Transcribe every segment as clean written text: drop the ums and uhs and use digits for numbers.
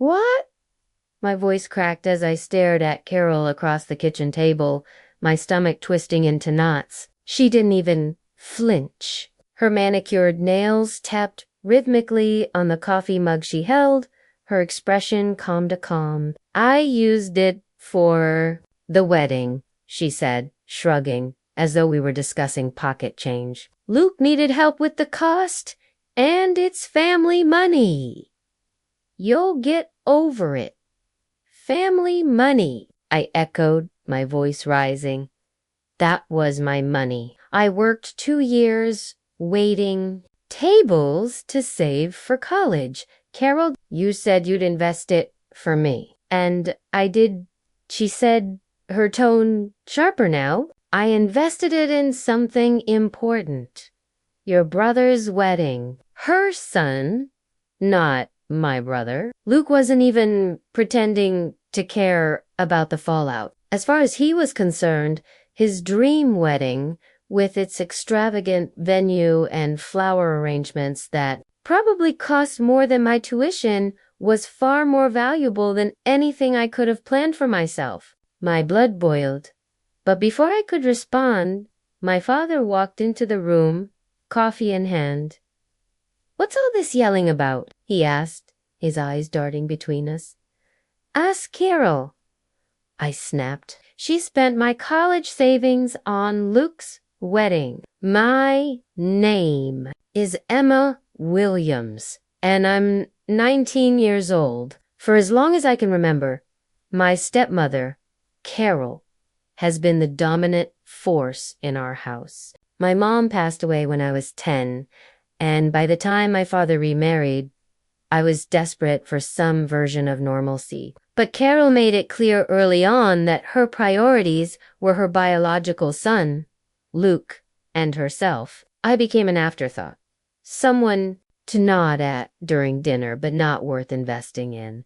What? My voice cracked as I stared at Carol across the kitchen table, my stomach twisting into knots. She didn't even flinch. Her manicured nails tapped rhythmically on the coffee mug she held, her expression calm to calm. I used it for the wedding, she said, shrugging, as though we were discussing pocket change. Luke needed help with the cost, and it's family money. You'll get over it. Family money, I echoed, my voice rising. That was my money. I worked 2 years waiting tables to save for college. Carol, you said you'd invest it for me. And I did, she said, her tone sharper now. I invested it in something important. Your brother's wedding. Her son, not my brother. Luke wasn't even pretending to care about the fallout. As far as he was concerned, his dream wedding, with its extravagant venue and flower arrangements that probably cost more than my tuition, was far more valuable than anything I could have planned for myself. My blood boiled. But before I could respond, my father walked into the room, coffee in hand. What's all this yelling about? He asked, his eyes darting between us. Ask Carol. I snapped. She spent my college savings on Luke's wedding. My name is Emma Williams, and I'm 19 years old. For as long as I can remember, my stepmother, Carol, has been the dominant force in our house. My mom passed away when I was 10, and by the time my father remarried, I was desperate for some version of normalcy. But Carol made it clear early on that her priorities were her biological son, Luke, and herself. I became an afterthought. Someone to nod at during dinner, but not worth investing in.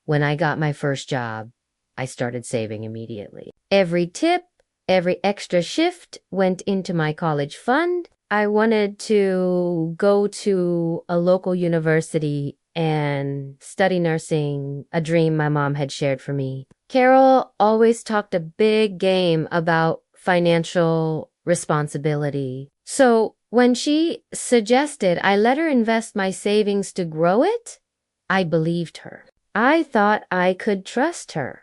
When I got my first job, I started saving immediately. Every tip, every extra shift went into my college fund. I wanted to go to a local university and study nursing, a dream my mom had shared for me. Carol always talked a big game about financial responsibility. So when she suggested I let her invest my savings to grow it, I believed her. I thought I could trust her.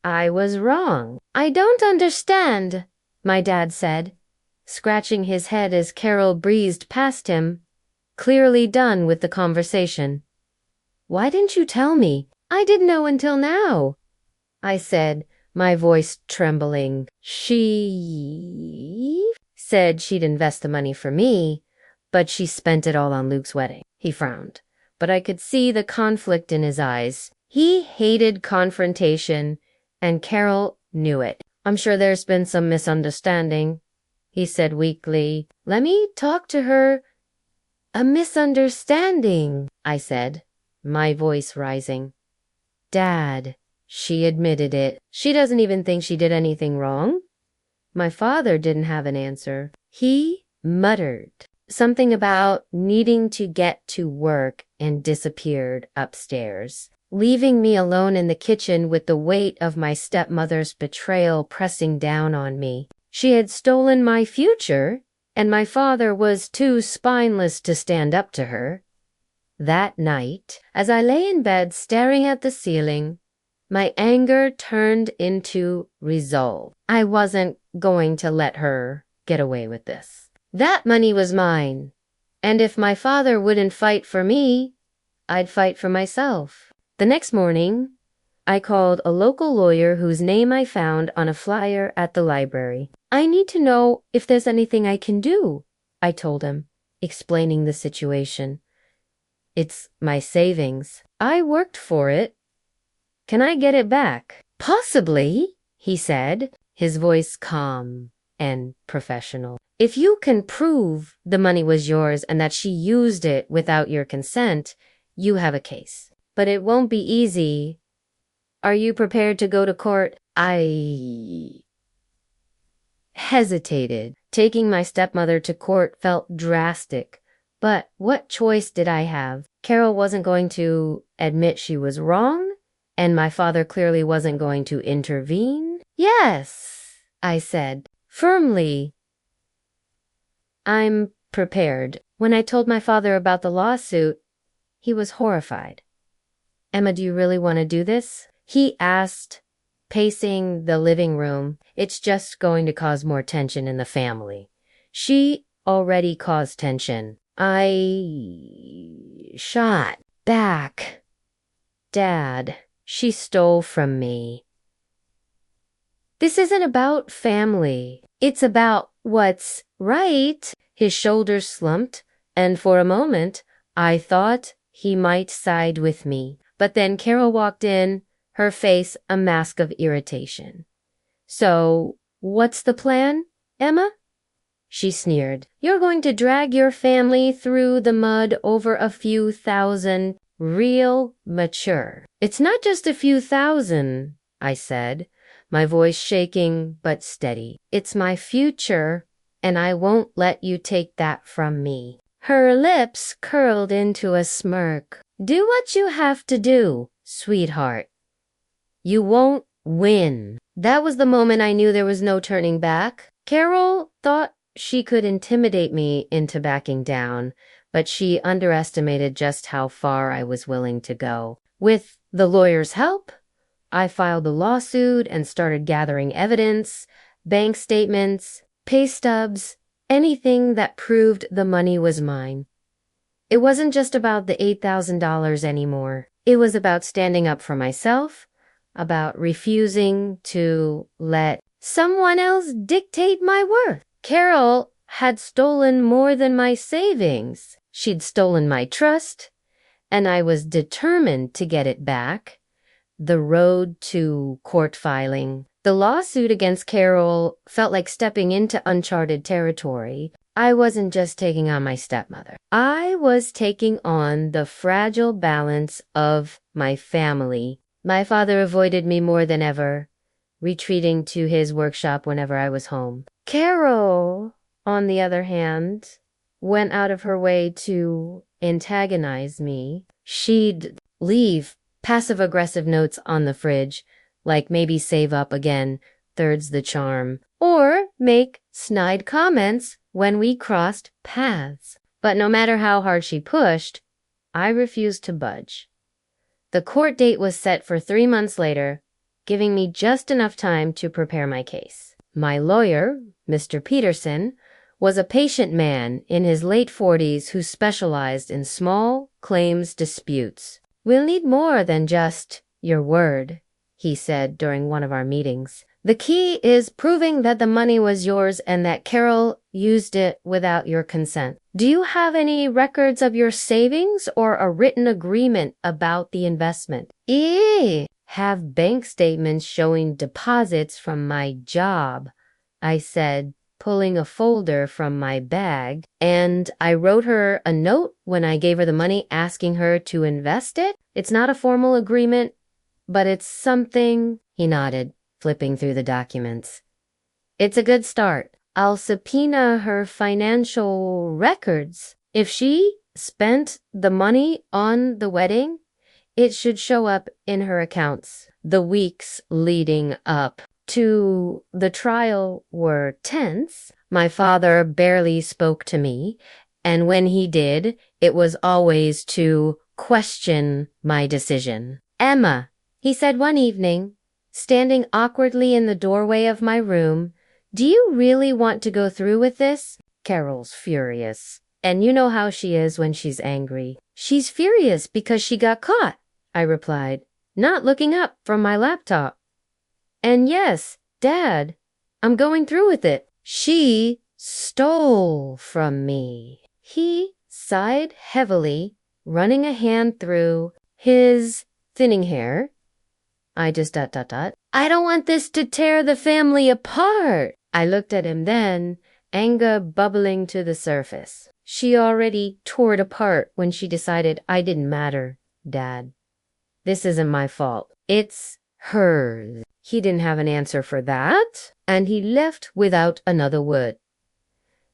I was wrong. I don't understand, my dad said, scratching his head as Carol breezed past him, clearly done with the conversation. Why didn't you tell me? I didn't know until now, I said, my voice trembling. She said she'd invest the money for me, but she spent it all on Luke's wedding. He frowned, but I could see the conflict in his eyes. He hated confrontation, and Carol knew it. I'm sure there's been some misunderstanding, he said weakly. Let me talk to her. A misunderstanding, I said, my voice rising. Dad, she admitted it. She doesn't even think she did anything wrong. My father didn't have an answer. He muttered something about needing to get to work and disappeared upstairs, leaving me alone in the kitchen with the weight of my stepmother's betrayal pressing down on me. She had stolen my future, and my father was too spineless to stand up to her. That night, as I lay in bed staring at the ceiling, my anger turned into resolve. I wasn't going to let her get away with this. That money was mine, and if my father wouldn't fight for me, I'd fight for myself. The next morning, I called a local lawyer whose name I found on a flyer at the library. I need to know if there's anything I can do, I told him, explaining the situation. It's my savings. I worked for it. Can I get it back? Possibly, he said, his voice calm and professional. If you can prove the money was yours and that she used it without your consent, you have a case. But it won't be easy. Are you prepared to go to court? I hesitated. Taking my stepmother to court felt drastic, But what choice did I have? Carol wasn't going to admit she was wrong, and my father clearly wasn't going to intervene. Yes, I said, firmly. I'm prepared. When I told my father about the lawsuit, he was horrified. Emma, do you really want to do this? He asked, pacing the living room. It's just going to cause more tension in the family. She already caused tension. I shot back. Dad, she stole from me. This isn't about family. It's about what's right. His shoulders slumped, and for a moment, I thought he might side with me. But then Carol walked in, her face a mask of irritation. So, what's the plan, Emma? She sneered. You're going to drag your family through the mud over a few thousand. Real mature. It's not just a few thousand, I said, my voice shaking but steady. It's my future, and I won't let you take that from me. Her lips curled into a smirk. Do what you have to do, sweetheart. You won't win. That was the moment I knew there was no turning back. Carol thought she could intimidate me into backing down, but she underestimated just how far I was willing to go. With the lawyer's help, I filed a lawsuit and started gathering evidence, bank statements, pay stubs, anything that proved the money was mine. It wasn't just about the $8,000 anymore. It was about standing up for myself, about refusing to let someone else dictate my worth. Carol had stolen more than my savings. She'd stolen my trust, and I was determined to get it back. The road to court filing. The lawsuit against Carol felt like stepping into uncharted territory. I wasn't just taking on my stepmother. I was taking on the fragile balance of my family. My father avoided me more than ever, retreating to his workshop whenever I was home. Carol, on the other hand, went out of her way to antagonize me. She'd leave passive-aggressive notes on the fridge, like maybe save up again, third's the charm, or make snide comments when we crossed paths. But no matter how hard she pushed, I refused to budge. The court date was set for 3 months later, giving me just enough time to prepare my case. My lawyer, Mr. Peterson, was a patient man in his late 40s who specialized in small claims disputes. We'll need more than just your word, he said during one of our meetings. The key is proving that the money was yours and that Carol used it without your consent. Do you have any records of your savings or a written agreement about the investment? Have bank statements showing deposits from my job, I said, pulling a folder from my bag, and I wrote her a note when I gave her the money asking her to invest it. It's not a formal agreement, but it's something, he nodded, flipping through the documents. It's a good start. I'll subpoena her financial records. If she spent the money on the wedding, it should show up in her accounts. The weeks leading up to the trial were tense. My father barely spoke to me, and when he did, it was always to question my decision. Emma, he said one evening, standing awkwardly in the doorway of my room, do you really want to go through with this? Carol's furious, and you know how she is when she's angry. She's furious because she got caught, I replied, not looking up from my laptop. And yes, Dad, I'm going through with it. She stole from me. He sighed heavily, running a hand through his thinning hair. I just ... I don't want this to tear the family apart. I looked at him then, anger bubbling to the surface. She already tore it apart when she decided I didn't matter, Dad. This isn't my fault. It's hers. He didn't have an answer for that, and he left without another word.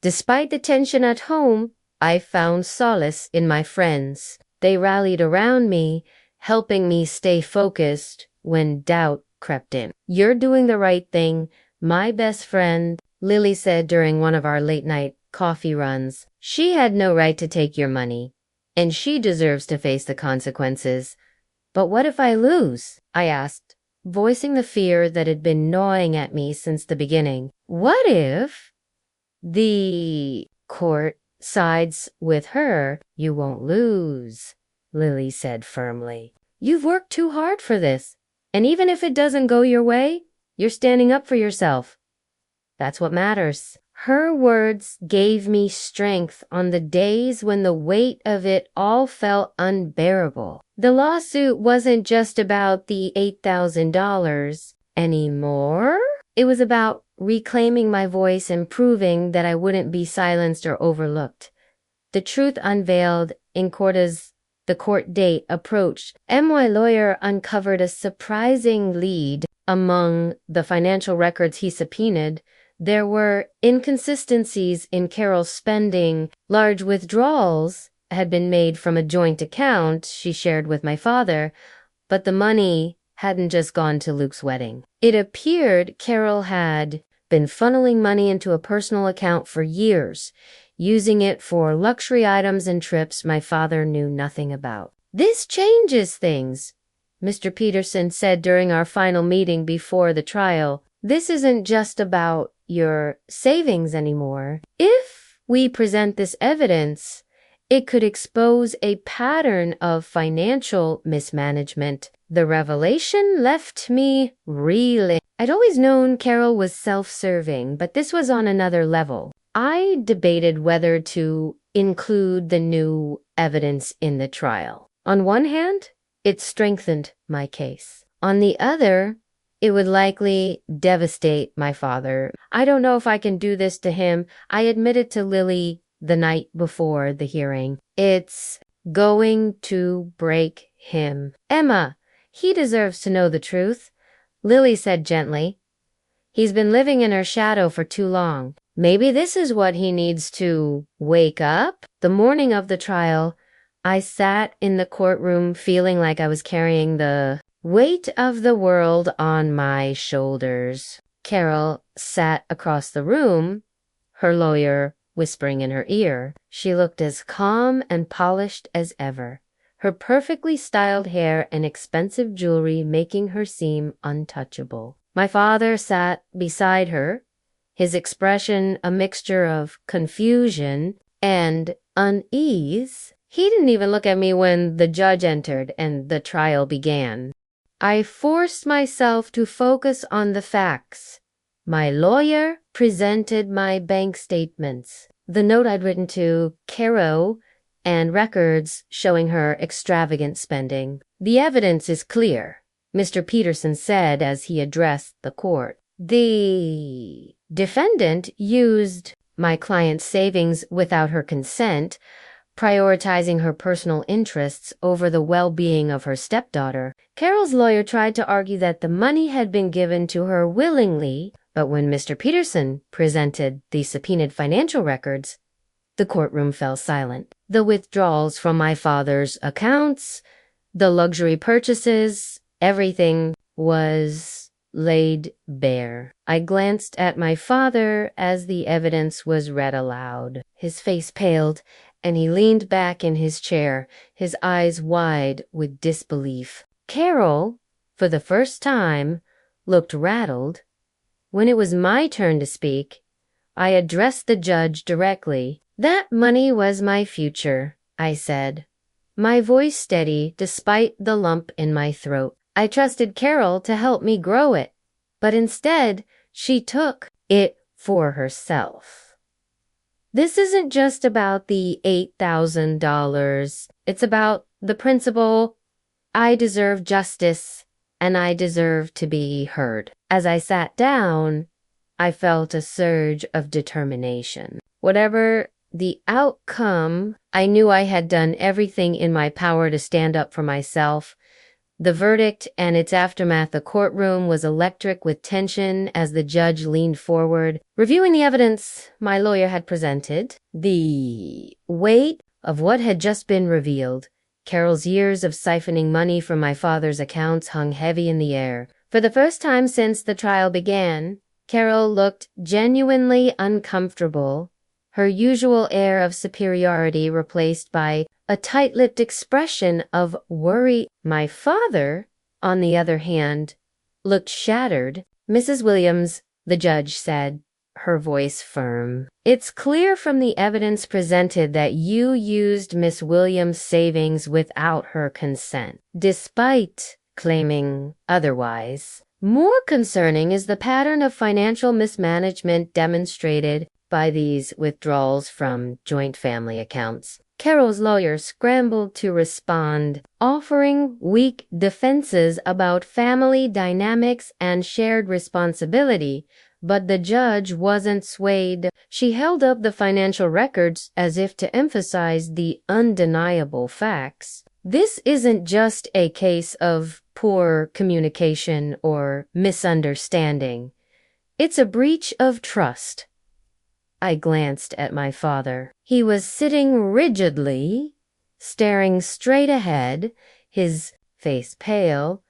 Despite the tension at home, I found solace in my friends. They rallied around me, helping me stay focused when doubt crept in. You're doing the right thing, my best friend, Lily said during one of our late-night coffee runs. She had no right to take your money, and she deserves to face the consequences. But what if I lose? I asked, voicing the fear that had been gnawing at me since the beginning. What if the court sides with her? You won't lose, Lily said firmly. You've worked too hard for this, and even if it doesn't go your way, you're standing up for yourself. That's what matters. Her words gave me strength on the days when the weight of it all felt unbearable. The lawsuit wasn't just about the $8,000 anymore. It was about reclaiming my voice and proving that I wouldn't be silenced or overlooked. The truth unveiled in court as the court date approached. My lawyer uncovered a surprising lead among the financial records he subpoenaed. There were inconsistencies in Carol's spending. Large withdrawals had been made from a joint account she shared with my father, but the money hadn't just gone to Luke's wedding. It appeared Carol had been funneling money into a personal account for years, using it for luxury items and trips my father knew nothing about. This changes things, Mr. Peterson said during our final meeting before the trial. This isn't just about your savings anymore. If we present this evidence, it could expose a pattern of financial mismanagement. The revelation left me reeling. I'd always known Carol was self-serving, but this was on another level. I debated whether to include the new evidence in the trial. On one hand, it strengthened my case. On the other, it would likely devastate my father. I don't know if I can do this to him. I admitted to Lily the night before the hearing. It's going to break him. Emma, he deserves to know the truth, Lily said gently. He's been living in her shadow for too long. Maybe this is what he needs to wake up. The morning of the trial, I sat in the courtroom feeling like I was carrying the weight of the world on my shoulders. Carol sat across the room, her lawyer whispering in her ear. She looked as calm and polished as ever, her perfectly styled hair and expensive jewelry making her seem untouchable. My father sat beside her, his expression a mixture of confusion and unease. He didn't even look at me when the judge entered and the trial began. I forced myself to focus on the facts. My lawyer presented my bank statements, the note I'd written to Caro, and records showing her extravagant spending. The evidence is clear, Mr. Peterson said as he addressed the court. The defendant used my client's savings without her consent, prioritizing her personal interests over the well-being of her stepdaughter. Carol's lawyer tried to argue that the money had been given to her willingly, but when Mr. Peterson presented the subpoenaed financial records, the courtroom fell silent. The withdrawals from my father's accounts, the luxury purchases, everything was laid bare. I glanced at my father as the evidence was read aloud. His face paled, and he leaned back in his chair, his eyes wide with disbelief. Carol, for the first time, looked rattled. When it was my turn to speak, I addressed the judge directly. That money was my future, I said, my voice steady despite the lump in my throat. I trusted Carol to help me grow it, but instead she took it for herself. This isn't just about the $8,000. It's about the principle, I deserve justice and I deserve to be heard. As I sat down, I felt a surge of determination. Whatever the outcome, I knew I had done everything in my power to stand up for myself, The verdict and its aftermath. The courtroom was electric with tension as the judge leaned forward, reviewing the evidence my lawyer had presented. The weight of what had just been revealed. Carol's years of siphoning money from my father's accounts hung heavy in the air. For the first time since the trial began, Carol looked genuinely uncomfortable, her usual air of superiority replaced by a tight-lipped expression of worry. My father, on the other hand, looked shattered. Mrs. Williams, the judge said, her voice firm. It's clear from the evidence presented that you used Miss Williams' savings without her consent, despite claiming otherwise. More concerning is the pattern of financial mismanagement demonstrated by these withdrawals from joint family accounts. Carol's lawyer scrambled to respond, offering weak defenses about family dynamics and shared responsibility, but the judge wasn't swayed. She held up the financial records as if to emphasize the undeniable facts. This isn't just a case of poor communication or misunderstanding. It's a breach of trust. I glanced at my father. He was sitting rigidly, staring straight ahead, his face pale.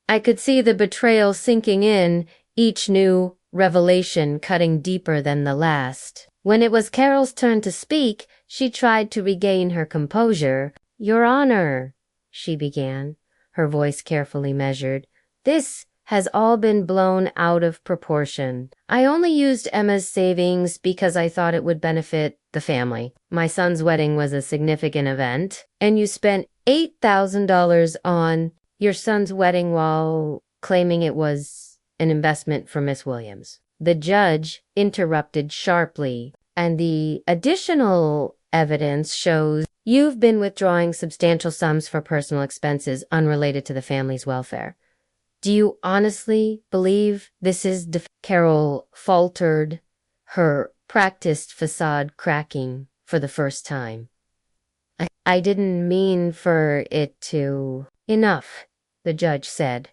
I could see the betrayal sinking in, each new revelation cutting deeper than the last. When it was Carol's turn to speak, she tried to regain her composure. Your Honor, she began, her voice carefully measured, this has all been blown out of proportion. I only used Emma's savings because I thought it would benefit the family. My son's wedding was a significant event, and you spent $8,000 on your son's wedding while claiming it was an investment for Miss Williams. The judge interrupted sharply, and the additional evidence shows you've been withdrawing substantial sums for personal expenses unrelated to the family's welfare. Do you honestly believe this is Carol faltered, her practiced facade cracking for the first time. I didn't mean for it to... Enough, the judge said,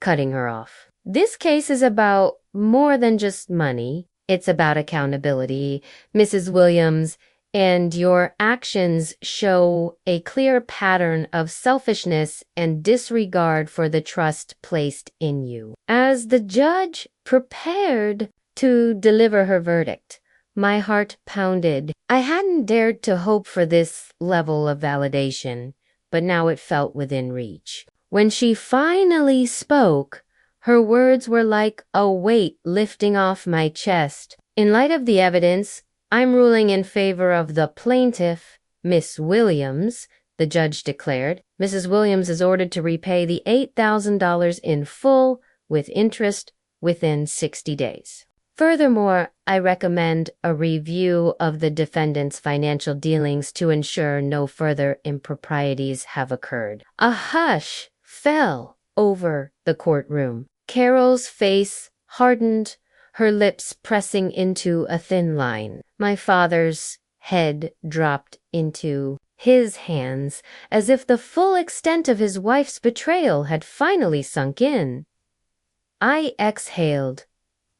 cutting her off. This case is about more than just money. It's about accountability, Mrs. Williams, and your actions show a clear pattern of selfishness and disregard for the trust placed in you. As the judge prepared to deliver her verdict, my heart pounded. I hadn't dared to hope for this level of validation, but now it felt within reach. When she finally spoke, her words were like a weight lifting off my chest. In light of the evidence, I'm ruling in favor of the plaintiff, Miss Williams, the judge declared. Mrs. Williams is ordered to repay the $8,000 in full with interest within 60 days. Furthermore, I recommend a review of the defendant's financial dealings to ensure no further improprieties have occurred. A hush fell over the courtroom. Carol's face hardened, her lips pressing into a thin line. My father's head dropped into his hands as if the full extent of his wife's betrayal had finally sunk in. I exhaled,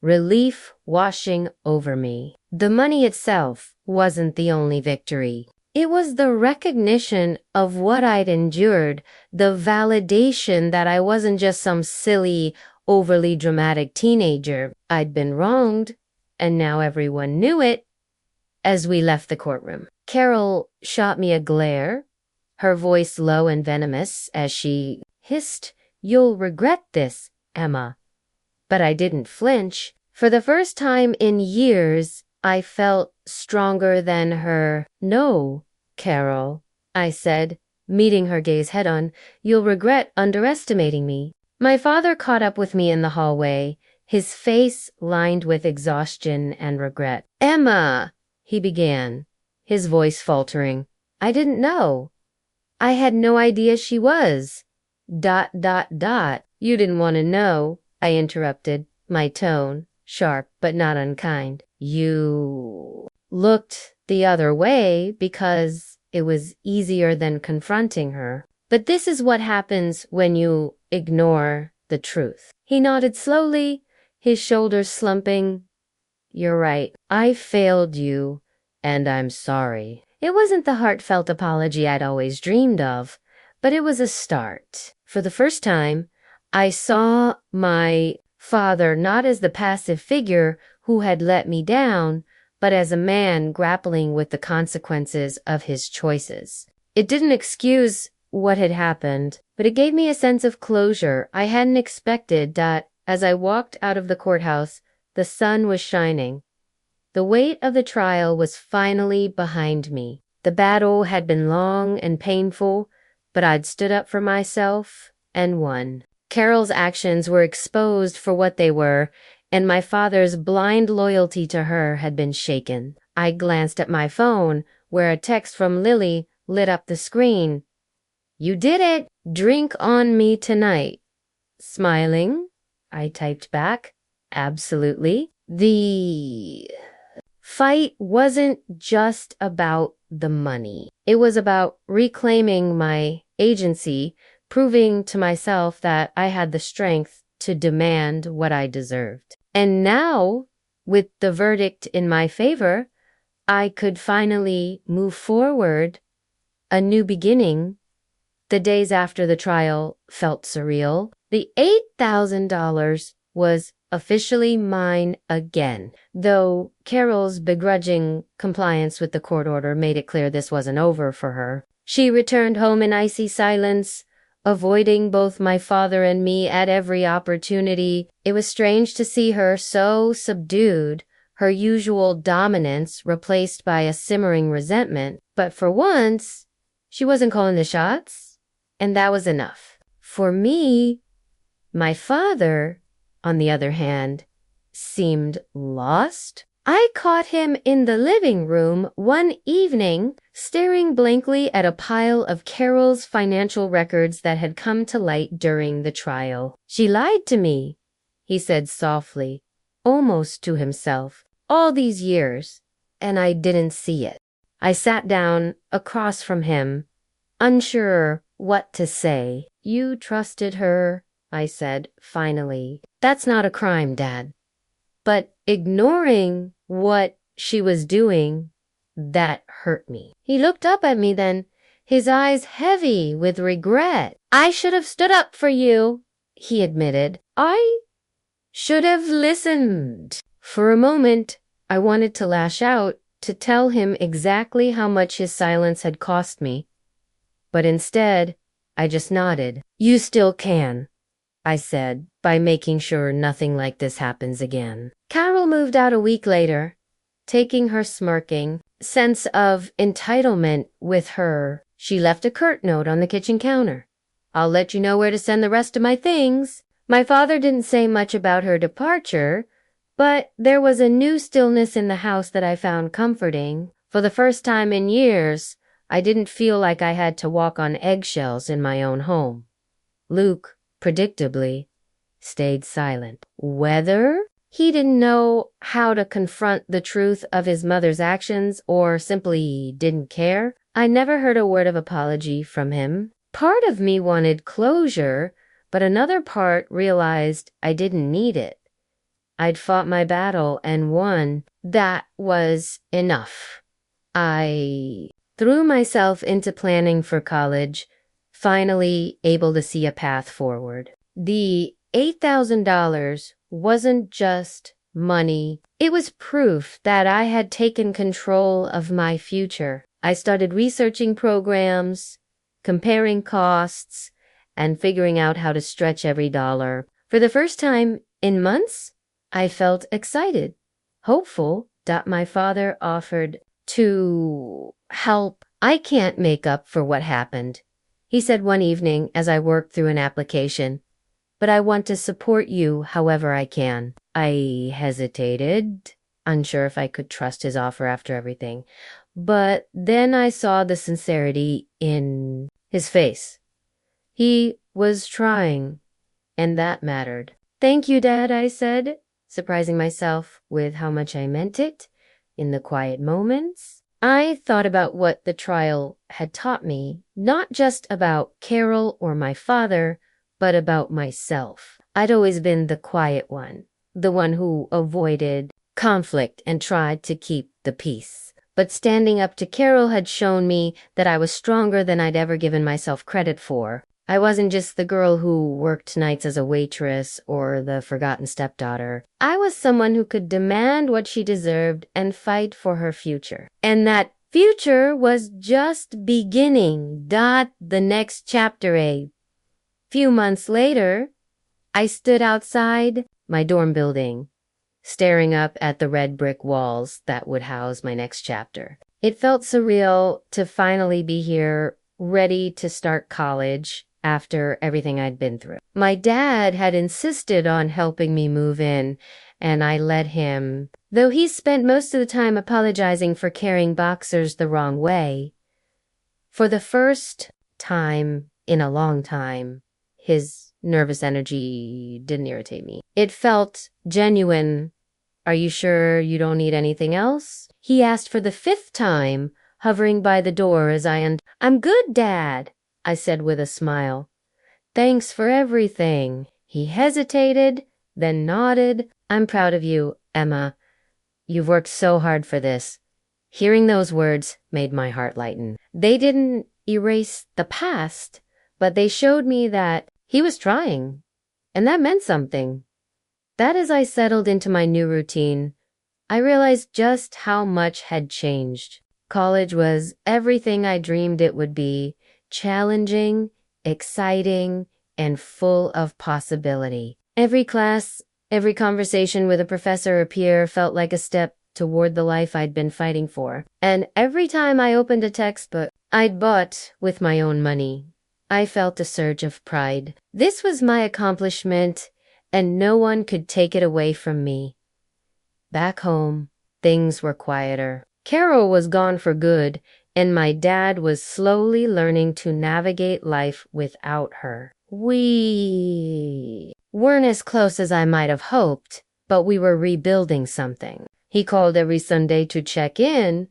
relief washing over me. The money itself wasn't the only victory. It was the recognition of what I'd endured, the validation that I wasn't just some silly, overly dramatic teenager. I'd been wronged, and now everyone knew it. As we left the courtroom, Carol shot me a glare, her voice low and venomous as she hissed, "You'll regret this, Emma." But I didn't flinch. For the first time in years, I felt stronger than her. "No, Carol," I said, meeting her gaze head-on, "you'll regret underestimating me." My father caught up with me in the hallway, his face lined with exhaustion and regret. "Emma," he began, his voice faltering. "I didn't know. I had no idea she was... ... You didn't want to know," I interrupted, my tone sharp but not unkind. "You looked the other way because it was easier than confronting her." But this is what happens when you ignore the truth. He nodded slowly, his shoulders slumping. You're right. I failed you, and I'm sorry. It wasn't the heartfelt apology I'd always dreamed of, but it was a start. For the first time, I saw my father not as the passive figure who had let me down, but as a man grappling with the consequences of his choices. It didn't excuse what had happened, but it gave me a sense of closure I hadn't expected. That as I walked out of the courthouse, the sun was shining. The weight of the trial was finally behind me. The battle had been long and painful, but I'd stood up for myself and won. Carol's actions were exposed for what they were, and my father's blind loyalty to her had been shaken. I glanced at my phone, where a text from Lily lit up the screen. You did it! Drink on me tonight. Smiling, I typed back. Absolutely. The fight wasn't just about the money. It was about reclaiming my agency, proving to myself that I had the strength to demand what I deserved. And now, with the verdict in my favor, I could finally move forward, a new beginning. The days after the trial felt surreal. The $8,000 was officially mine again, though Carol's begrudging compliance with the court order made it clear this wasn't over for her. She returned home in icy silence, avoiding both my father and me at every opportunity. It was strange to see her so subdued, her usual dominance replaced by a simmering resentment. But for once, she wasn't calling the shots, and that was enough. For me, my father, on the other hand, seemed lost. I caught him in the living room one evening, staring blankly at a pile of Carol's financial records that had come to light during the trial. She lied to me, he said softly, almost to himself, all these years, and I didn't see it. I sat down across from him, unsure what to say. You trusted her, I said, finally. That's not a crime, Dad. But ignoring what she was doing, that hurt me. He looked up at me then, his eyes heavy with regret. I should have stood up for you, he admitted. I should have listened. For a moment, I wanted to lash out, to tell him exactly how much his silence had cost me. But instead, I just nodded. You still can, I said, by making sure nothing like this happens again. Carol moved out a week later, taking her smirking sense of entitlement with her. She left a curt note on the kitchen counter. I'll let you know where to send the rest of my things. My father didn't say much about her departure, but there was a new stillness in the house that I found comforting. For the first time in years, I didn't feel like I had to walk on eggshells in my own home. Luke, predictably, stayed silent. Whether he didn't know how to confront the truth of his mother's actions or simply didn't care, I never heard a word of apology from him. Part of me wanted closure, but another part realized I didn't need it. I'd fought my battle and won. That was enough. I threw myself into planning for college, finally able to see a path forward. The $8,000 wasn't just money. It was proof that I had taken control of my future. I started researching programs, comparing costs, and figuring out how to stretch every dollar. For the first time in months, I felt excited, hopeful that my father offered to help. I can't make up for what happened, he said one evening as I worked through an application, but I want to support you however I can. I hesitated, unsure if I could trust his offer after everything, but then I saw the sincerity in his face. He was trying, and that mattered. Thank you, Dad, I said, surprising myself with how much I meant it in the quiet moments. I thought about what the trial had taught me, not just about Carol or my father, but about myself. I'd always been the quiet one, the one who avoided conflict and tried to keep the peace. But standing up to Carol had shown me that I was stronger than I'd ever given myself credit for. I wasn't just the girl who worked nights as a waitress or the forgotten stepdaughter. I was someone who could demand what she deserved and fight for her future. And that future was just beginning. The next chapter, a few months later, I stood outside my dorm building, staring up at the red brick walls that would house my next chapter. It felt surreal to finally be here, ready to start college after everything I'd been through. My dad had insisted on helping me move in, and I let him, though he spent most of the time apologizing for carrying boxers the wrong way. For the first time in a long time, his nervous energy didn't irritate me. It felt genuine. "Are you sure you don't need anything else?" he asked for the 5th time, hovering by the door as "I'm good, Dad," I said with a smile. "Thanks for everything." He hesitated, then nodded. "I'm proud of you, Emma. You've worked so hard for this." Hearing those words made my heart lighten. They didn't erase the past, but they showed me that he was trying, and that meant something. That as I settled into my new routine, I realized just how much had changed. College was everything I dreamed it would be, challenging, exciting, and full of possibility. Every class, every conversation with a professor or peer felt like a step toward the life I'd been fighting for. And every time I opened a textbook I'd bought with my own money, I felt a surge of pride. This was my accomplishment, and no one could take it away from me. Back home, things were quieter. Carol was gone for good, and my dad was slowly learning to navigate life without her. We weren't as close as I might have hoped, but we were rebuilding something. He called every Sunday to check in,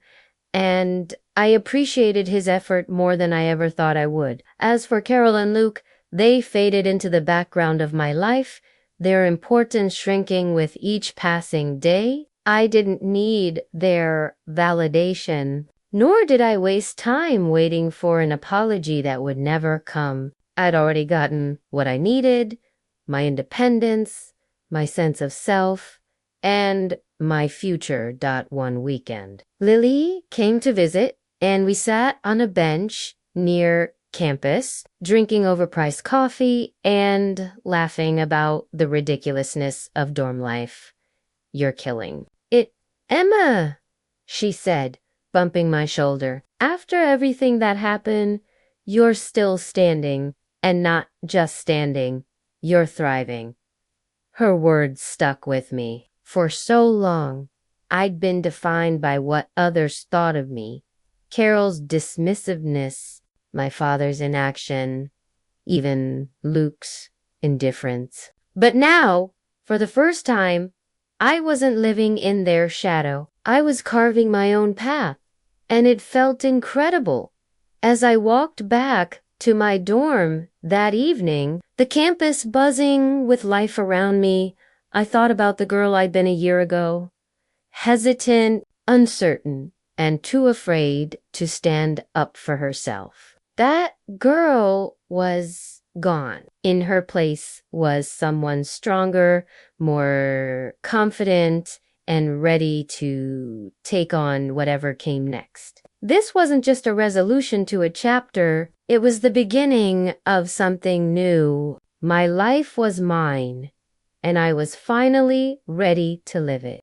and I appreciated his effort more than I ever thought I would. As for Carol and Luke, they faded into the background of my life, their importance shrinking with each passing day. I didn't need their validation, nor did I waste time waiting for an apology that would never come. I'd already gotten what I needed, my independence, my sense of self, and my future. One weekend, Lily came to visit, and we sat on a bench near campus, drinking overpriced coffee and laughing about the ridiculousness of dorm life. "You're killing it, Emma," she said, bumping my shoulder. "After everything that happened, you're still standing, and not just standing, you're thriving." Her words stuck with me. For so long, I'd been defined by what others thought of me. Carol's dismissiveness, my father's inaction, even Luke's indifference. But now, for the first time, I wasn't living in their shadow. I was carving my own path, and it felt incredible. As I walked back to my dorm that evening, the campus buzzing with life around me, I thought about the girl I'd been a year ago, hesitant, uncertain, and too afraid to stand up for herself. That girl was gone. In her place was someone stronger, more confident, and ready to take on whatever came next. This wasn't just a resolution to a chapter, it was the beginning of something new. My life was mine, and I was finally ready to live it.